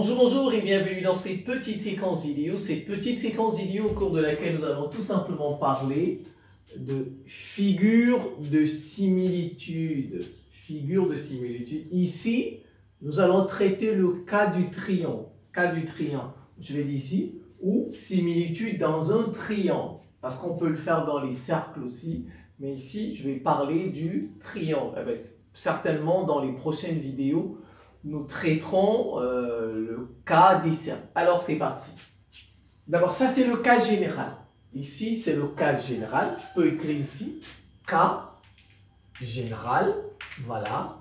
Bonjour et bienvenue dans cette petite séquence vidéo, au cours de laquelle nous allons tout simplement parler de figures de similitude. Ici, nous allons traiter le cas du triangle. Je l'ai dit ici, ou similitude dans un triangle. Parce qu'on peut le faire dans les cercles aussi, mais ici, je vais parler du triangle. Certainement, dans les prochaines vidéos, nous traiterons le cas des cercles. Alors, c'est parti. D'abord, ça, c'est le cas général. Ici, c'est le cas général. Je peux écrire ici, cas général. Voilà.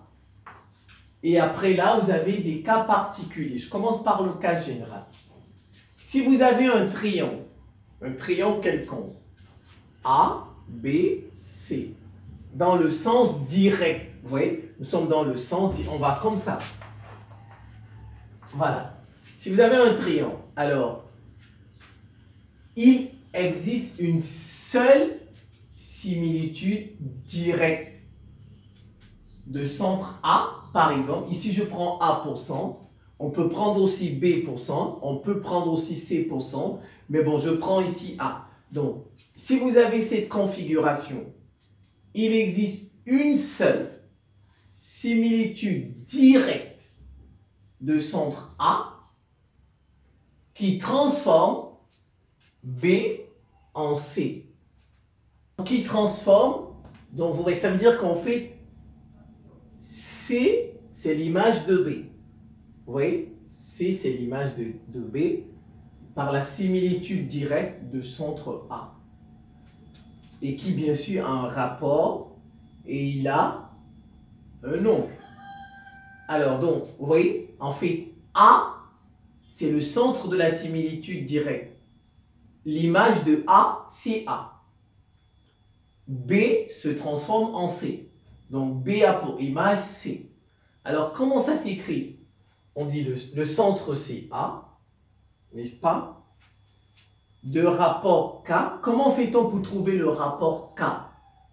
Et après, là, vous avez des cas particuliers. Je commence par le cas général. Si vous avez un triangle quelconque, A, B, C, dans le sens direct, vous voyez, nous sommes dans le sens, on va comme ça. Voilà. Si vous avez un triangle, alors, il existe une seule similitude directe de centre A, par exemple. Ici, je prends A pour centre. On peut prendre aussi B pour centre. On peut prendre aussi C pour centre. Mais bon, je prends ici A. Donc, si vous avez cette configuration, il existe une seule similitude directe de centre A qui transforme B en C. Qui transforme, donc vous voyez, ça veut dire qu'en fait, C, c'est l'image de B. Vous voyez, C, c'est l'image de B par la similitude directe de centre A. Et qui, bien sûr, a un rapport et il a un angle. Alors, donc, vous voyez, en fait, A, c'est le centre de la similitude directe. L'image de A, c'est A. B se transforme en C. Donc, B a pour image C. Alors, comment ça s'écrit? On dit le centre, c'est A, n'est-ce pas? De rapport K. Comment fait-on pour trouver le rapport K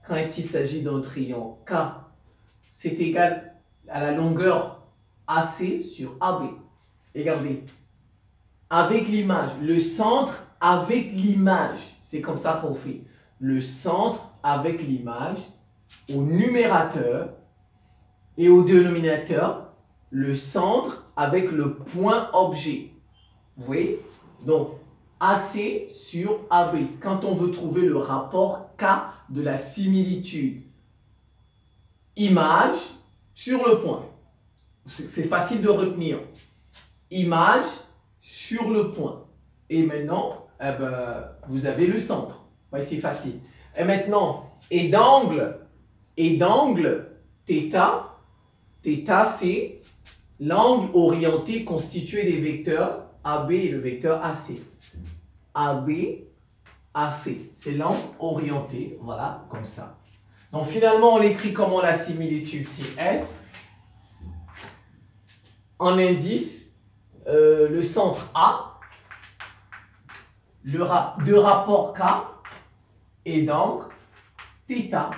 quand il s'agit d'un triangle? K, c'est égal à la longueur AC sur AB. Regardez, avec l'image, le centre avec l'image, c'est comme ça qu'on fait. Le centre avec l'image, au numérateur et au dénominateur, le centre avec le point objet. Vous voyez? Donc, AC sur AB, quand on veut trouver le rapport K de la similitude. Image sur le point. C'est facile de retenir. Image sur le point. Et maintenant, vous avez le centre. Ouais, c'est facile. Et maintenant, et d'angle, θ, c'est l'angle orienté constitué des vecteurs AB et le vecteur AC. AB, AC, c'est l'angle orienté, voilà, comme ça. Donc finalement, on l'écrit comment la similitude? C'est S. En indice, le centre A, de rapport K, et donc θ.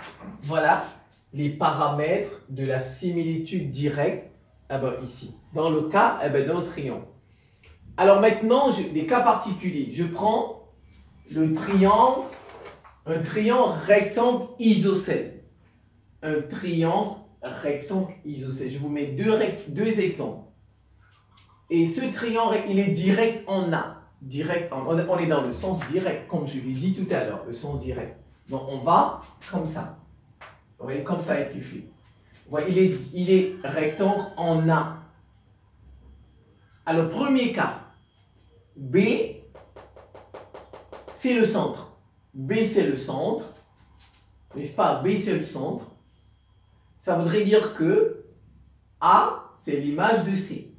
Voilà les paramètres de la similitude directe ici. Dans le cas d'un triangle. Alors maintenant, des cas particuliers. Je prends le triangle, un triangle rectangle isocèle. Un triangle rectangle isocèle. Je vous mets deux exemples. Et ce triangle, il est direct en A. On est dans le sens direct, comme je l'ai dit tout à l'heure, le sens direct. Donc on va comme ça. Vous voyez, comme ça a été fait. Vous voyez, il est rectangle en A. Alors, premier cas, B, c'est le centre. B, c'est le centre. N'est-ce pas? B, c'est le centre. Ça voudrait dire que A, c'est l'image de C.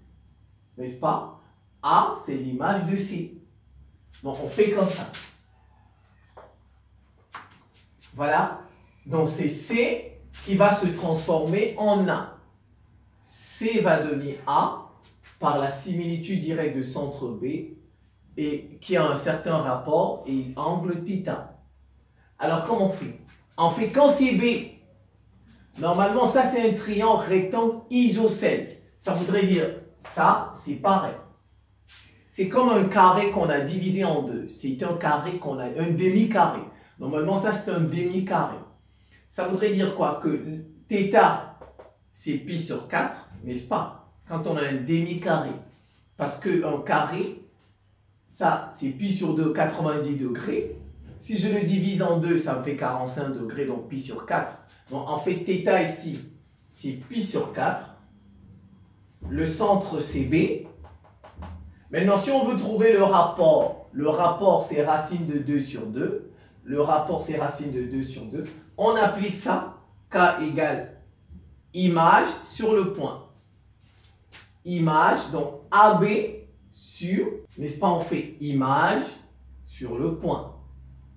N'est-ce pas? A, c'est l'image de C. Donc, on fait comme ça. Voilà. Donc c'est C qui va se transformer en A. C va devenir A par la similitude directe de centre B et qui a un certain rapport et angle θ. Alors comment on fait? On fait quand c'est B. Normalement, ça c'est un triangle rectangle isocèle. Ça voudrait dire, ça c'est pareil. C'est comme un carré qu'on a divisé en deux. C'est un carré qu'on a, un demi-carré. Normalement, ça c'est un demi-carré. Ça voudrait dire quoi? Que θ, c'est pi sur 4, n'est-ce pas? Quand on a un demi-carré. Parce qu'un carré, ça c'est pi sur 2, 90 degrés. Si je le divise en deux, ça me fait 45 degrés, donc pi sur 4. Donc en fait, θ ici, c'est pi sur 4. Le centre, c'est B. Maintenant, si on veut trouver le rapport c'est racine de 2 sur 2. Le rapport, c'est racine de 2 sur 2. On applique ça, K égale image sur le point. Image, donc AB sur, n'est-ce pas, on fait image sur le point.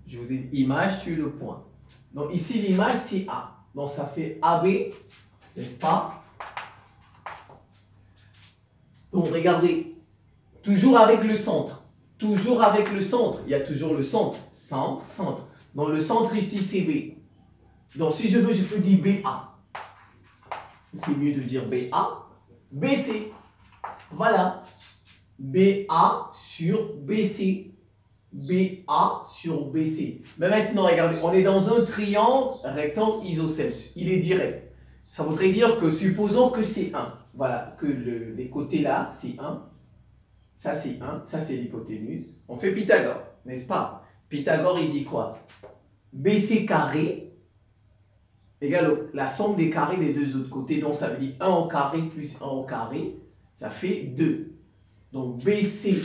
Je vous ai dit image sur le point. Donc ici, l'image, c'est A. Donc ça fait AB, n'est-ce pas? Donc regardez, toujours avec le centre. Toujours avec le centre. Il y a toujours le centre. Centre, centre. Donc le centre ici, c'est B. Donc si je veux, je peux dire BA. C'est mieux de dire BA. BC. Voilà. BA sur BC. BA sur BC. Mais maintenant, regardez, on est dans un triangle rectangle isocèle. Il est direct. Ça voudrait dire que, supposons que c'est 1. Voilà, que les côtés là, c'est 1. Ça, c'est 1. Ça, c'est l'hypoténuse. On fait Pythagore, n'est-ce pas? Pythagore, il dit quoi? BC carré égale la somme des carrés des deux autres côtés. Donc, ça veut dire 1 au carré plus 1 au carré. Ça fait 2. Donc, BC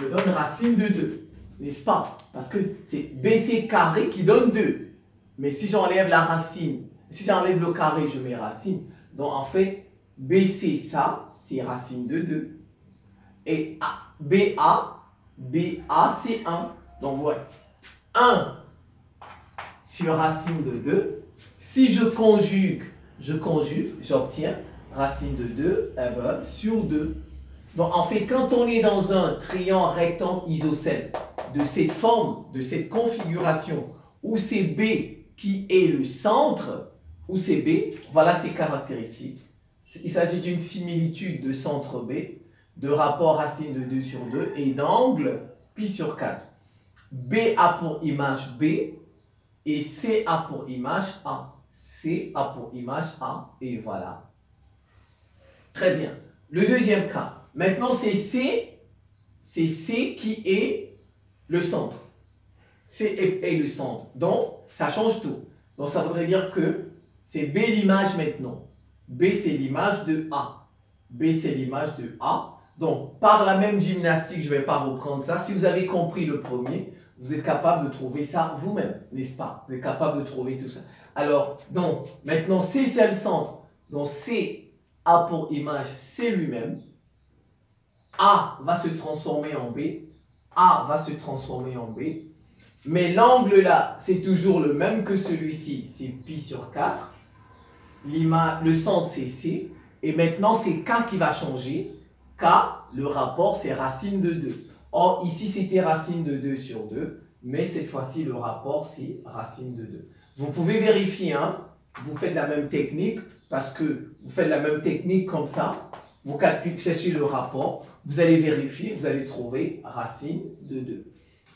me donne racine de 2, n'est-ce pas? Parce que c'est BC carré qui donne 2. Mais si j'enlève la racine, si j'enlève le carré, je mets racine. Donc en fait, BC, ça, c'est racine de 2. Et BA, c'est 1. Donc voilà, 1 sur racine de 2. Si je conjugue, j'obtiens racine de 2 sur 2. Donc, en fait, quand on est dans un triangle rectangle isocèle de cette forme, de cette configuration, où c'est B qui est le centre, où c'est B, voilà ses caractéristiques. Il s'agit d'une similitude de centre B, de rapport racine de 2 sur 2 et d'angle pi sur 4. B a pour image B et C a pour image A. C a pour image A et voilà. Très bien. Le deuxième cas. Maintenant, c'est C qui est le centre. C est le centre. Donc, ça change tout. Donc, ça voudrait dire que c'est B l'image maintenant. B, c'est l'image de A. B, c'est l'image de A. Donc, par la même gymnastique, je ne vais pas reprendre ça. Si vous avez compris le premier, vous êtes capable de trouver ça vous-même, n'est-ce pas? Vous êtes capable de trouver tout ça. Alors, donc, maintenant, C, c'est le centre. Donc, C a pour image C lui-même. A va se transformer en B. A va se transformer en B. Mais l'angle là, c'est toujours le même que celui-ci. C'est pi sur 4. Le centre, c'est C. Et maintenant, c'est K qui va changer. K, le rapport, c'est racine de 2. Or, ici, c'était racine de 2 sur 2. Mais cette fois-ci, le rapport, c'est racine de 2. Vous pouvez vérifier, hein. Vous faites la même technique. Parce que vous faites la même technique comme ça. Vous cherchez le rapport. Vous allez vérifier, vous allez trouver racine de 2.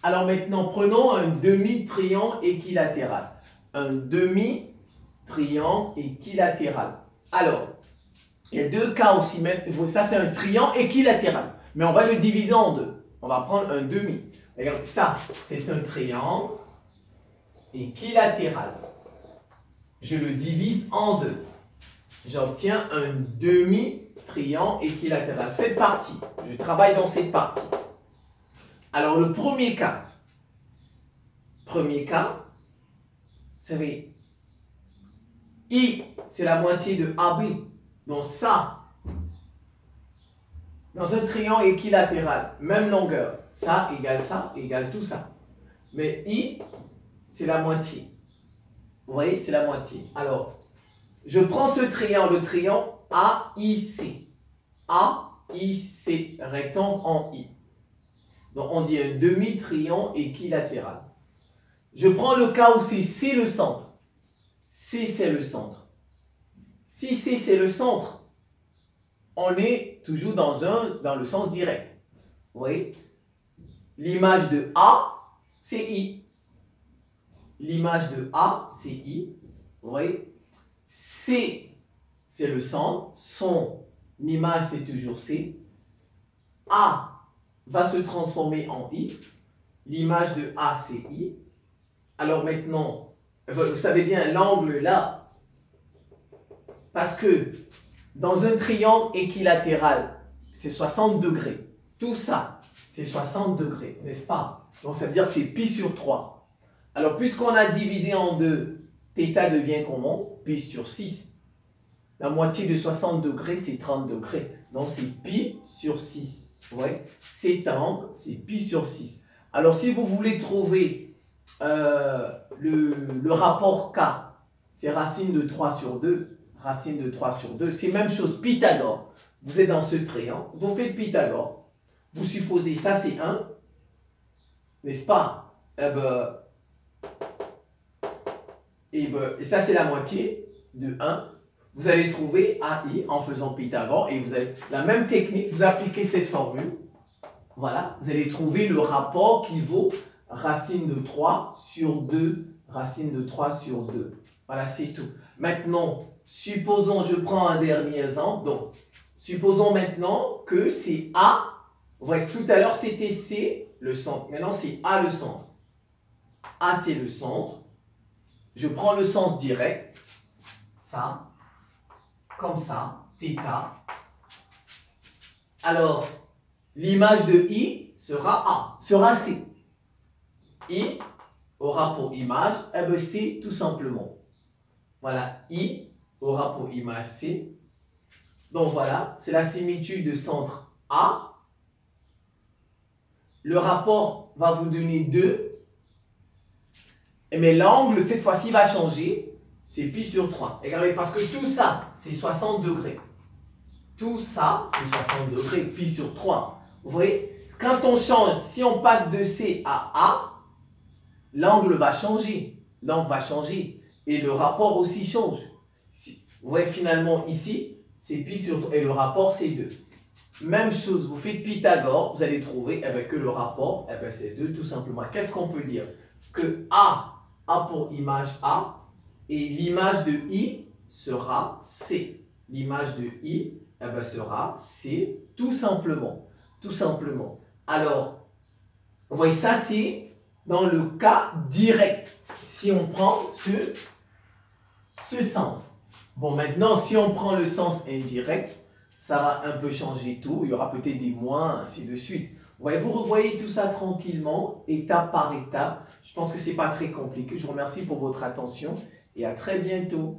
Alors maintenant, prenons un demi-triangle équilatéral. Un demi-triangle équilatéral. Alors, il y a deux cas aussi. Ça, c'est un triangle équilatéral. Mais on va le diviser en deux. On va prendre un demi. Regarde, ça, c'est un triangle équilatéral. Je le divise en deux. J'obtiens un demi-triangle équilatéral. Cette partie, je travaille dans cette partie. Alors, le premier cas, vous savez, I, c'est la moitié de AB. Donc ça, dans un triangle équilatéral, même longueur, ça égale tout ça. Mais I, c'est la moitié. Vous voyez, c'est la moitié. Alors, je prends ce triangle, le triangle AIC. AIC, rectangle en I. Donc, on dit un demi-triangle équilatéral. Je prends le cas où c'est C le centre. C, c'est le centre. Si C, c'est le centre, on est toujours dans le sens direct. Vous voyez? L'image de A, c'est I. L'image de A, c'est I. Vous voyez? C, c'est le centre. Son image, c'est toujours C. A va se transformer en I. L'image de A, c'est I. Alors maintenant, vous savez bien, l'angle là, parce que dans un triangle équilatéral, c'est 60 degrés. Tout ça, c'est 60 degrés, n'est-ce pas? Donc ça veut dire c'est pi sur 3. Alors puisqu'on a divisé en deux, θ devient comment? Pi sur 6. La moitié de 60 degrés, c'est 30 degrés. Donc c'est pi sur 6. Vous voyez? Cet angle, c'est pi sur 6. Alors si vous voulez trouver le rapport K, c'est racine de 3 sur 2. Racine de 3 sur 2, c'est même chose, Pythagore. Vous êtes dans ce triangle, vous faites Pythagore. Vous supposez, ça c'est 1, n'est-ce pas? Et ça c'est la moitié de 1. Vous allez trouver AI en faisant Pythagore et vous avez la même technique, vous appliquez cette formule. Voilà, vous allez trouver le rapport qui vaut racine de 3 sur 2. Racine de 3 sur 2. Voilà, c'est tout. Maintenant, supposons, je prends un dernier exemple. Donc, supposons maintenant que c'est A. Vous voyez, tout à l'heure, c'était C, le centre. Maintenant, c'est A, le centre. A, c'est le centre. Je prends le sens direct. Ça. Comme ça. θ. Alors, l'image de I sera A. Sera C. I aura pour image, C, tout simplement. Voilà, I aura pour image C. Donc voilà, c'est la similitude de centre A. Le rapport va vous donner 2. Mais l'angle, cette fois-ci, va changer. C'est pi sur 3. Regardez, parce que tout ça, c'est 60 degrés. Tout ça, c'est 60 degrés, pi sur 3. Vous voyez, quand on change, si on passe de C à A, l'angle va changer. L'angle va changer. Et le rapport aussi change. Vous voyez, finalement, ici, c'est pi sur 3 et le rapport, c'est 2. Même chose, vous faites Pythagore, vous allez trouver que le rapport, c'est 2 tout simplement. Qu'est-ce qu'on peut dire? Que A a pour image A et l'image de I sera C. L'image de I sera C tout simplement. Tout simplement. Alors, vous voyez, ça c'est dans le cas direct. Si on prend ce sens. Bon, maintenant, si on prend le sens indirect, ça va un peu changer tout. Il y aura peut-être des moins, ainsi de suite. Vous revoyez tout ça tranquillement, étape par étape. Je pense que ce n'est pas très compliqué. Je vous remercie pour votre attention et à très bientôt.